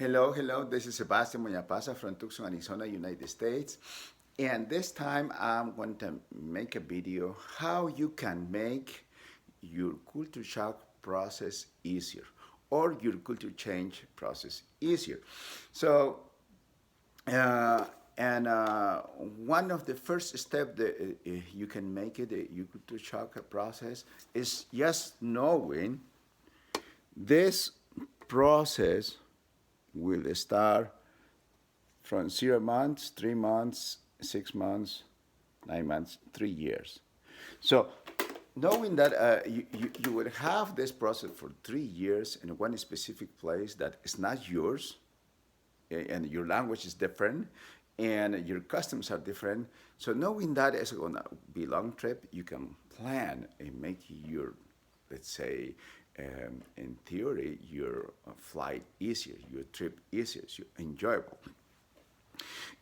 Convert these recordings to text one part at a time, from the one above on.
Hello, hello. This is Sebastian Moyapasa from Tucson, Arizona, United States. And this time I'm going to make a video how you can make your culture shock process easier or your culture change process easier. So, uh, and one of the first steps that you can make it, your culture shock process, is just knowing this process will start from 0 months, 3 months, 6 months, 9 months, 3 years. So knowing that you will have this process for 3 years in one specific place that is not yours, and your language is different, and your customs are different. So knowing that it's going to be a long trip, you can plan and make your, let's say, in theory, your flight easier, your trip easier, so enjoyable.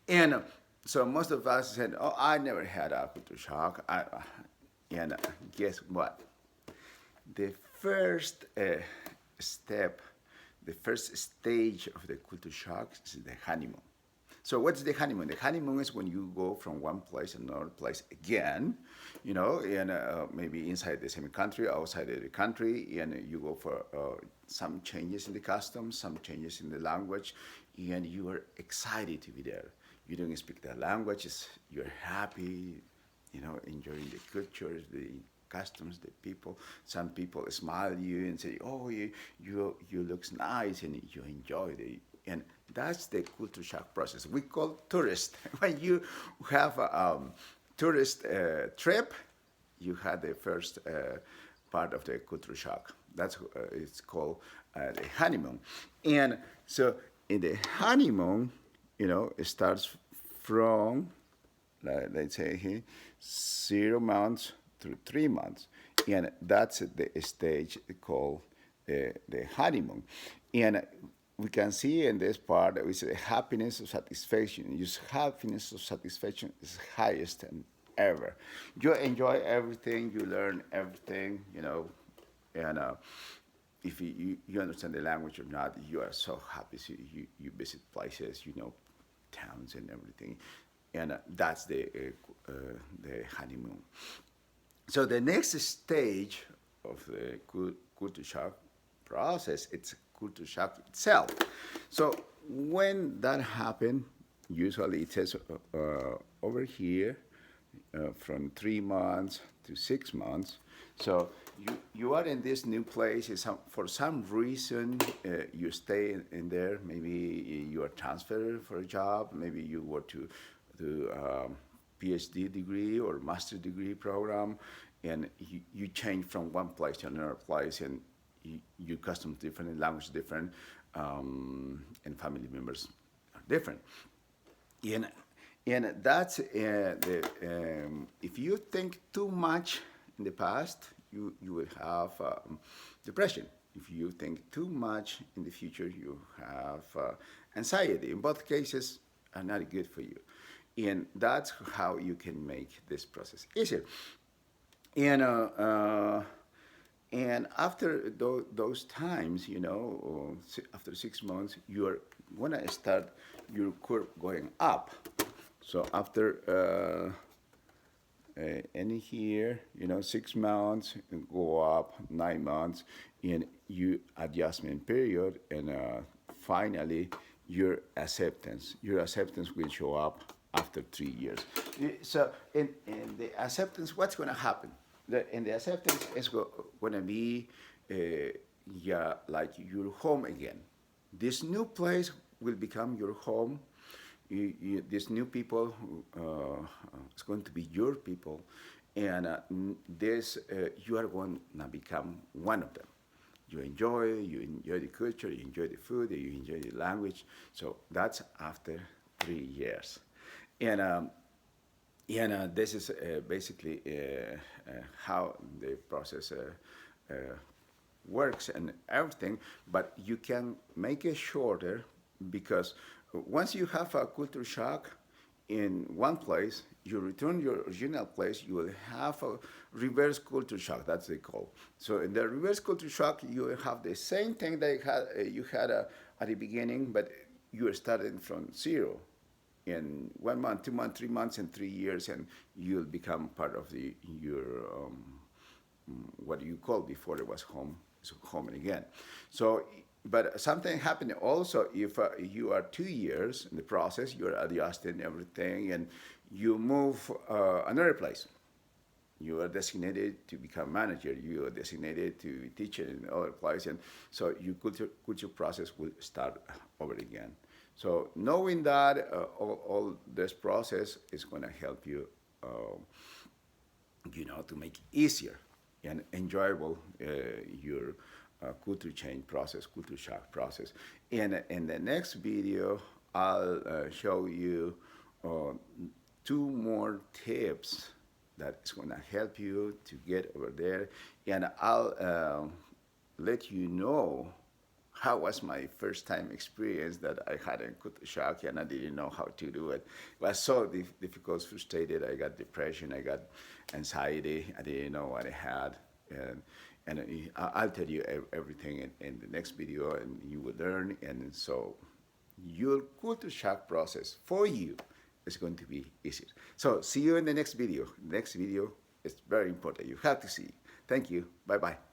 And so most of us said, "Oh, I never had a culture shock." And guess what? The first step, the first stage of the culture shock is the honeymoon. So what's the honeymoon? The honeymoon is when you go from one place to another place again, and maybe inside the same country, outside of the country, and you go for some changes in the customs, some changes in the language, and you are excited to be there. You don't speak the language, you're happy, enjoying the cultures, the customs, the people. Some people smile at you and say, "Oh, you looks nice," and you enjoy the. And that's the culture shock process. We call tourist. When you have a tourist trip, you had the first part of the culture shock. That's it's called the honeymoon. And so in the honeymoon, it starts from, let's say here, 0 months through 3 months. And that's the stage called the honeymoon. And we can see in this part, we say happiness or satisfaction. Use happiness or satisfaction is highest than ever. You enjoy everything, you learn everything, and if you understand the language or not, you are so happy. So you visit places, towns and everything, and that's the honeymoon. So the next stage of the culture shock process, it's culture shock itself. So when that happens, usually it says over here from 3 months to 6 months. So you are in this new place. For some reason, you stay in there. Maybe you are transferred for a job. Maybe you were to do PhD degree or master degree program, and you change from one place to another place, and your customs different, language different, and family members are different. And that's if you think too much in the past, you will have depression. If you think too much in the future, you have anxiety. In both cases, are not good for you. And that's how you can make this process easier. And and after those times, after 6 months, you're gonna start your curve going up. So after any here, 6 months, go up 9 months, and you adjustment period, and finally your acceptance. Your acceptance will show up after 3 years. So in the acceptance, what's going to happen? In the acceptance, it's going to be like your home again. This new place will become your home. These new people, it's going to be your people, and you are going to become one of them. You enjoy the culture, you enjoy the food, you enjoy the language. So that's after 3 years. And this is basically how the process works and everything, but you can make it shorter because once you have a culture shock in one place, you return your original place, you will have a reverse culture shock. That's they call. So in the reverse culture shock, you will have the same thing that you had at the beginning, but you are starting from zero in 1 month, 2 months, 3 months, and 3 years, and you'll become part of your what you called before it was home, so home again. So, but something happened also if you are 2 years in the process, you're adjusting everything, and you move another place. You are designated to become manager. You are designated to teach in other place, and so your culture process will start over again. So knowing that all this process is going to help you, to make it easier and enjoyable your culture change process, culture shock process. And in the next video, I'll show you uh, two more tips that is going to help you to get over there. And I'll let you know how was my first time experience that I had in culture shock and I didn't know how to do it. It was so difficult, frustrated. I got depression, I got anxiety. I didn't know what I had. And I'll tell you everything in the next video, and you will learn. And so your culture shock process for you is going to be easier. So see you in the next video. The next video is very important. You have to see. Thank you. Bye-bye.